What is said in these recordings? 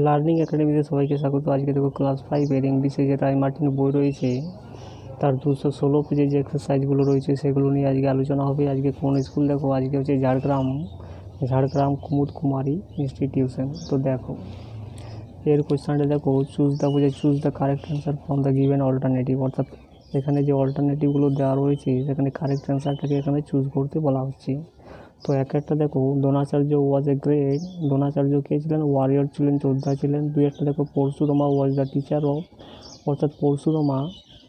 Learning একাডেমিতে সবাইকে স্বাগত। আজকে দেখো ক্লাস 5-এর ইংলিশে যে রায় মার্টিন বই রয়েছে তার 216 পেজে যে এক্সারসাইজগুলো রয়েছে সেগুলো নিয়ে আজকে আলোচনা হবে। আজকে কোন স্কুল দেখো, আজকে হচ্ছে ঝাড়গ্রাম কুমুদ কুমারী ইনস্টিটিউশন। তো দেখো এর কোয়েশ্চনটা দেখো, choose the correct answer from the given alternative. অর্থাৎ এখানে যে অল্টারনেটিভগুলো দেওয়া রয়েছে সেখানে কারেক্ট অ্যান্সারটাকে এখানে চুজ করতে বলা হচ্ছে। তো একটা দেখো, দ্রোণাচার্য ওয়াজ এ গ্রেট, দ্রোণাচার্য কে ছিলেন? ওয়ারিয়র ছিলেন, যোদ্ধা ছিলেন। একটা দেখো, পরশুরামা ওয়াজ দ্য টিচার অফ, অর্থাৎ পরশুরামা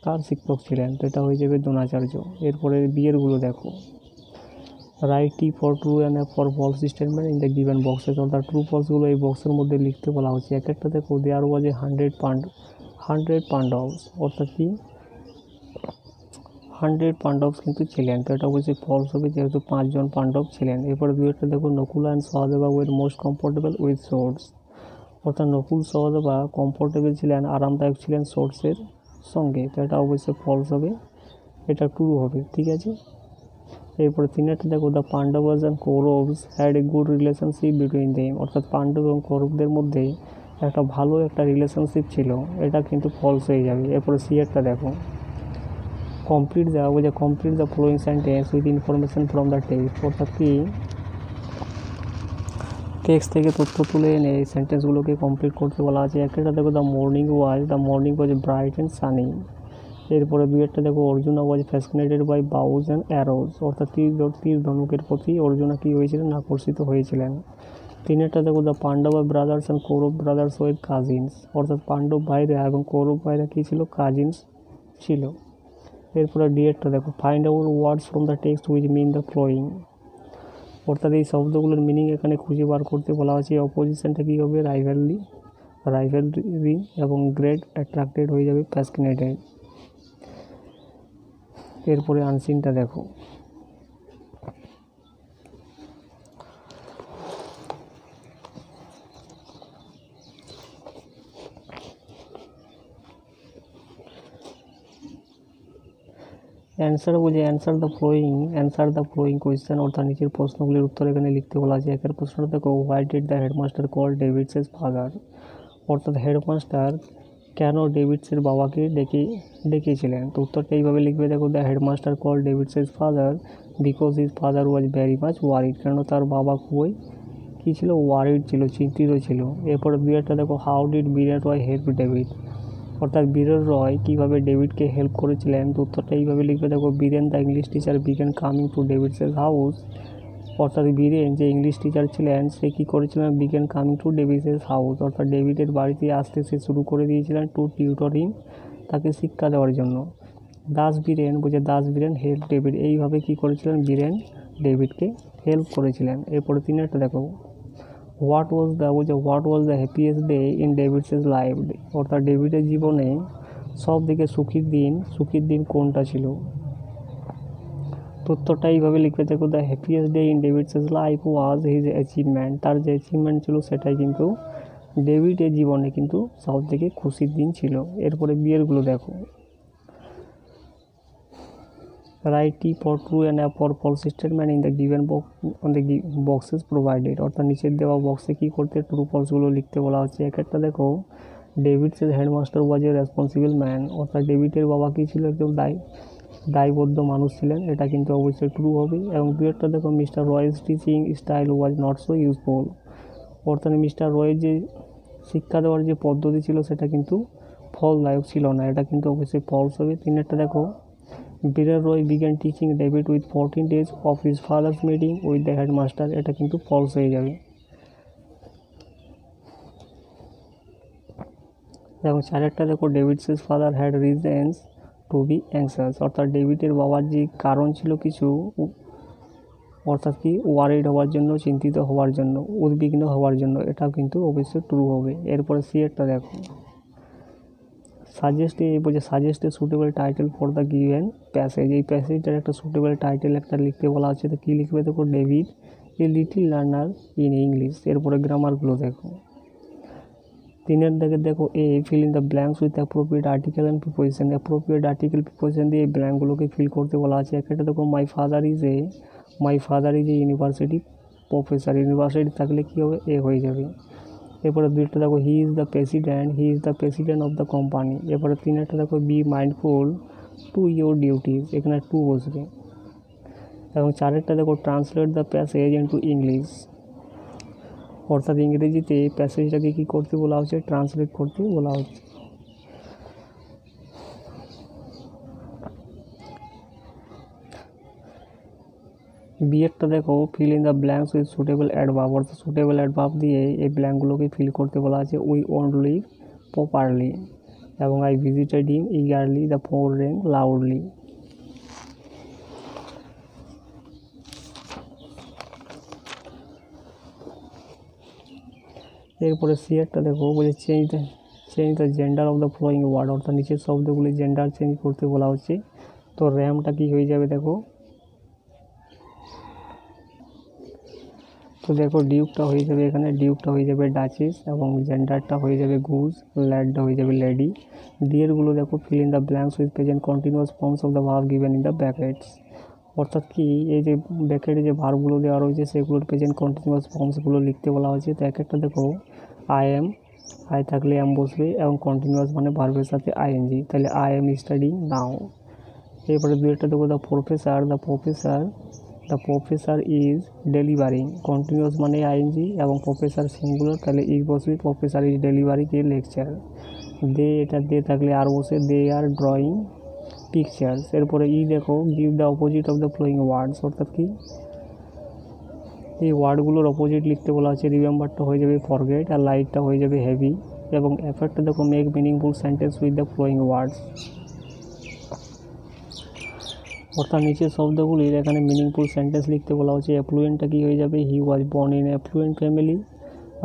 কার শিক্ষক ছিলেন? তো এটা হয়ে যাবে দ্রোণাচার্য। এরপরে বিয়েরগুলো দেখো, write T for true and for false statement in the given boxes. অর্থাৎ ট্রু ফলসগুলো এই বক্সের মধ্যে লিখতে বলা হচ্ছে। একটা দেখো, দেয়ার ওয়াজ এ 100 পাণ্ডবস, অর্থাৎ কি 100 পাণ্ডবস কিন্তু ছিলেন। তো এটা অবশ্যই ফলস হবে, যেহেতু 5 জন পাণ্ডব ছিলেন। এরপরে একটা দেখো, Nakul and Sahadeva were most comfortable with horses, অর্থাৎ নকুল সহদেবা কমফোর্টেবল ছিলেন, আরামদায়ক ছিলেন সোর্সের সঙ্গে। তো এটা অবশ্যই ফলস হবে, এটা ট্রু হবে। ঠিক আছে। এরপরে একটা দেখো, the Pandavas and Kauravas had a good relationship between them, অর্থাৎ পাণ্ডব এবং কৌরবদের মধ্যে ভালো একটা রিলেশনশিপ ছিল। এটা কিন্তু ফলস হয়ে যাবে। এরপরে একটা দেখো, complete the following sentence with information from the text, অর্থাৎ কি টেক্সট থেকে তথ্য তুলে এনে এই সেন্টেন্সগুলোকে কমপ্লিট করতে বলা আছে। একটা দেখো, the morning was bright and sunny. এরপরে একটা দেখো, Arjuna was fascinated by bows and arrows, অর্থাৎ তীর ধনুকের প্রতি অর্জুনা কী হয়েছিলেন? আকর্ষিত হয়েছিলেন। একটা দেখো, the Pandava brothers and Kaurava brothers were cousins, অর্থাৎ পাণ্ডব ভাইরা এবং কৌরব ভাইরা কী ছিল? কাজিনস ছিল। এরপরে একটা দেখো, find out words from the text which mean the following, অর্থাৎ এই শব্দগুলোর মিনিং এখানে খুঁজে বার করতে বলা হয়েছে। অপোজিশনটা কী হবে? রাইভেলরি এবং গ্রেট অ্যাট্রাক্টেড হয়ে যাবে ফ্যাসিনেটেড। এরপরে আনসিনটা দেখো, অ্যান্সার দ্য ফ্লোয়িং কোয়েশ্চেন, অর্থাৎ নিচের প্রশ্নগুলির উত্তর এখানে লিখতে বলা আছে। একের প্রশ্নটা দেখো, why did the headmaster call ডেভিডসের ফাদার, অর্থাৎ হেডমাস্টার কেন ডেভিডসের বাবাকে ডেকেছিলেন? তো উত্তরটা এইভাবে লিখবে। দেখো, দ্য হেডমাস্টার কল ডেভিডসের father because his father was very much worried, কেন তার বাবা খুবই কী ছিল? ওয়ারিড ছিল, চিন্তিত ছিল। এরপরে একটা দেখো, how did Biren Roy help David, অর্থাৎ বীরেন রয় কীভাবে ডেভিডকে হেল্প করেছিলেন? তো উত্তরটা এইভাবে লিখবে। দেখো, Biren the English teacher began coming to ডেভিডসের হাউস, অর্থাৎ বীরেন যে ইংলিশ টিচার ছিলেন সে কী করেছিলেন? বিগেন কামিং টু ডেভিডসের হাউস, অর্থাৎ ডেভিডের বাড়িতে আসতে সে শুরু করে দিয়েছিলেন টু টিউটর হিম, তাকে শিক্ষা দেওয়ার জন্য। দাস বীরেন হেল্প ডেভিড, এইভাবে কী করেছিলেন? বীরেন ডেভিডকে হেল্প করেছিলেন। এরপরে একটা দেখো, what was the happiest day in ডেভিডসের লাইফ, অর্থাৎ ডেভিডের জীবনে সব থেকে সুখীর দিন কোনটা ছিল? উত্তরটা এইভাবে লিখবে। দেখো, দ্য হ্যাপিয়েস্ট ডে ইন ডেভিডসের লাইফ ওয়াজ হিজ অ্যাচিভমেন্ট, তার যে অ্যাচিভমেন্ট ছিল সেটাই কিন্তু ডেভিডের জীবনে কিন্তু সব থেকে খুশির দিন ছিল। এরপরে বিয়েরগুলো দেখো, write T for true and for false statement in the given boxes provided, অর্থাৎ নিচের দেওয়া বক্সে কী করতে? ট্রু ফলসগুলো লিখতে বলা হচ্ছে। একটা দেখো, ডেভিডসের headmaster was a responsible man, অর্থাৎ ডেভিডের বাবা কী ছিল? একদম দায়বদ্ধ মানুষ ছিলেন, এটা কিন্তু অবশ্যই ট্রু হবে। এবং একটা দেখো, mister Royce teaching style was not so useful, অর্থাৎ মিস্টার রয়ের যে শিক্ষা দেওয়ার যে পদ্ধতি ছিল সেটা কিন্তু ফলদায়ক ছিল না, এটা কিন্তু অবশ্যই ফলস হবে। একটা দেখো, Biren Roy began teaching David with 14 days of his father's meeting with the headmaster, এটা কিন্তু ফলস হয়ে যাবে। দেখো, একটা দেখো, ডেভিডসের father had reasons to be anxious, অর্থাৎ ডেভিডের বাবার যে কারণ ছিল কিছু, অর্থাৎ কি ওয়ারিড হওয়ার জন্য, চিন্তিত হওয়ার জন্য, উদ্বিগ্ন হওয়ার জন্য, এটাও কিন্তু অবশ্যই ট্রু হবে। এরপরে একটা দেখো, suggest A suitable title for the given passage, এই প্যাসেজটার একটা সুটেবল টাইটেল লিখতে বলা আছে। তো কী লিখবে? দেখো, David a little learner in English. এরপরে গ্রামারগুলো দেখো, দেখো, a fill in the blanks with appropriate article and preposition, appropriate article preposition দিয়ে এই ব্ল্যাঙ্কগুলোকে ফিল করতে বলা আছে। একটা দেখো, my father is a university professor, university থাকলে কী হবে? এ হয়ে যাবে। এরপরে দুইটা দেখো he is the president of the company. এরপরে তিনেরটা দেখো be mindful to your duties, এখানে টু বসবে। এবং চারেরটা দেখো translate the passage into English, অর্থাৎ ইংরেজিতে প্যাসেজটাকে কী করতে বলা হচ্ছে, ট্রান্সলেট করতে বলা হচ্ছে। বিয়েরটা দেখো fill in the blanks with suitable adverb, অর্থাৎ সুটেবল অ্যাডভার্ব দিয়ে এই ব্ল্যাঙ্কগুলোকে ফিল করতে বলা আছে। উই ওন্ট লিভ প্রপারলি, এবং I visited him eagerly, the phone ring loudly. এরপরে সিয়ারটা দেখো বলছে change the gender of the following word, অর্থাৎ নিচের শব্দগুলি জেন্ডার চেঞ্জ করতে বলা হচ্ছে। তো র্যামটা কি হয়ে যাবে দেখো, তো দেখো ডিউকটা হয়ে যাবে, এখানে ডিউকটা হয়ে যাবে ডাচেস, এবং জেন্ডারটা হয়ে যাবে গুজ, ল্যাডটা হয়ে যাবে লেডি। ডিয়ারগুলো দেখো fill in the blanks with present continuous forms of the verb given in the brackets, অর্থাৎ কি এই যে ব্র্যাকেটে যে ভার্বগুলো দেওয়া রয়েছে সেগুলোর প্রেজেন্ট কন্টিনিউয়াস ফর্মসগুলো লিখতে বলা হয়েছে। তো এক একটা দেখো আই থাকলে এম বসবে, এবং কন্টিনিউয়াস মানে ভার্বের সাথে আইএনজি, তাহলে আই এম স্টাডিং নাও। এরপরে দুইটা দেখো the professor is delivering, continuous মানে আইএনজি এবং প্রফেসর সিঙ্গুলার, তাহলে ইজ বসবে, professor is delivering a lecture. এটা দে থাকলে আর বসে, দে আর ড্রয়িং পিকচার্স। এরপরে দেখো give the opposite of the following words, অর্থাৎ কি এই ওয়ার্ডগুলোর অপোজিট লিখতে বলা আছে। রিমেম্বারটা হয়ে যাবে ফরগেট, আর লাইটটা হয়ে যাবে হেভি, এবং এফেক্টটা দেখো make meaningful sentence with the following words, অর্থাৎ নিচের শব্দগুলির এখানে মিনিংফুল সেন্টেন্স লিখতে বলা হচ্ছে। অ্যাফ্লুয়েন্টটা কি হয়ে যাবে, he was born in affluent family,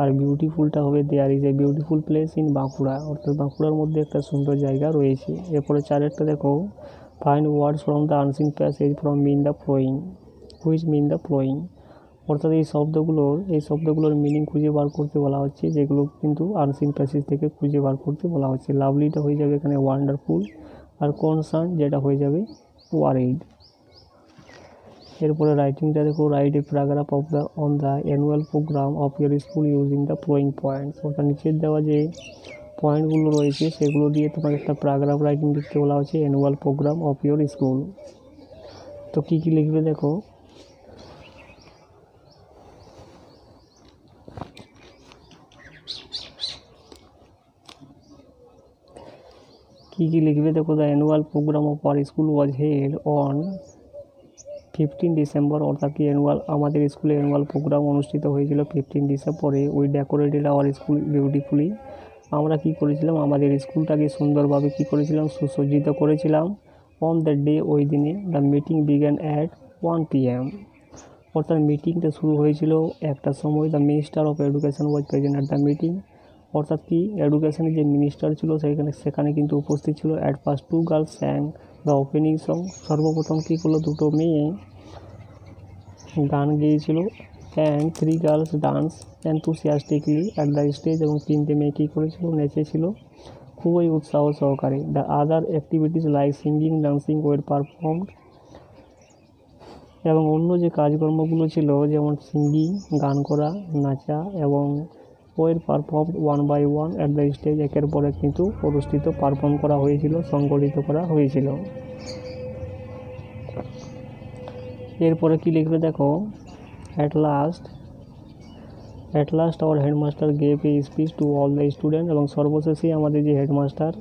আর বিউটিফুলটা হবে there is a beautiful place in Bankura, অর্থাৎ বাঁকুড়ার মধ্যে একটা সুন্দর জায়গা রয়েছে। এরপরে চারেরটা দেখো find words from the unseen passage from which mean the following, অর্থাৎ এই শব্দগুলোর মিনিং খুঁজে বার করতে বলা হচ্ছে, যেগুলো কিন্তু আনসিন প্যাসেজ থেকে খুঁজে বার করতে বলা হচ্ছে। লাভলিটা হয়ে যাবে এখানে ওয়ান্ডারফুল, আর কনসার্ন যেটা হয়ে যাবে ওয়ারিড। এরপরে রাইটিংটা দেখো write a paragraph on the annual programme of your school using the following points, অর্থাৎ নিচের দেওয়া যে পয়েন্টগুলো রয়েছে সেগুলো দিয়ে তোমাকে একটা প্যারাগ্রাফ রাইটিং লিখতে বলা হচ্ছে, annual programme of your school. তো কী কী লিখবে দেখো, the annual programme of our school was held on 15 December, অর্থাৎ কি আমাদের স্কুলে অ্যানুয়াল প্রোগ্রাম অনুষ্ঠিত হয়েছিল 15 ডিসেম্বরে। We decorated our school beautifully, আমরা কি করেছিলাম, আমাদের স্কুলটাকে সুন্দরভাবে কি করেছিলাম, সুসজ্জিত করেছিলাম। অন দ্য ডে, ওই দিনে, the meeting began at 1 PM, অর্থাৎ মিটিংটা শুরু হয়েছিল একটার সময়। The minister of education was present at the meeting, অর্থাৎ কি এডুকেশনের যে মিনিস্টার ছিল সেখানে কিন্তু উপস্থিত ছিল। At first 2 girls sang the opening song, সর্বপ্রথম কী করলো, দুটো মেয়ে গান গেয়েছিল। And 3 girls dance enthusiastically at the stage, এবং 3টে মেয়ে কী করেছিল, নেচেছিল খুবই উৎসাহ সহকারে। The other activities like singing dancing were performed, এবং অন্য যে কাজকর্মগুলো ছিল যেমন সিঙ্গিং গান করা, নাচা, এবং were perform 1 by 1 at the stage, একের পর এক কিন্তু অনুষ্ঠিত পারফর্ম করা হয়েছিল, সংগঠিত করা হয়েছিল। এরপরে কি লিখবে দেখো, at last our headmaster gave a speech to all the student, এবং সর্বশেষে আমাদের যে হেডমাস্টার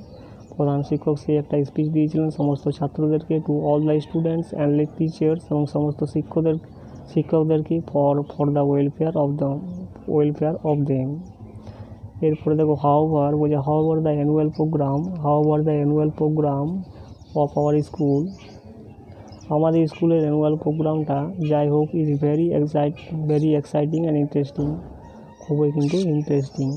প্রধান শিক্ষক সে একটা স্পিচ দিয়েছিলেন সমস্ত ছাত্রদেরকে। To all the students and teachers, এবং সমস্ত শিক্ষকদেরকে for the welfare of them. এরপরে দেখো however the annual programme of our school, আমাদের স্কুলের অ্যানুয়াল প্রোগ্রামটা যাই হোক is very exciting and interesting, খুবই কিন্তু ইন্টারেস্টিং।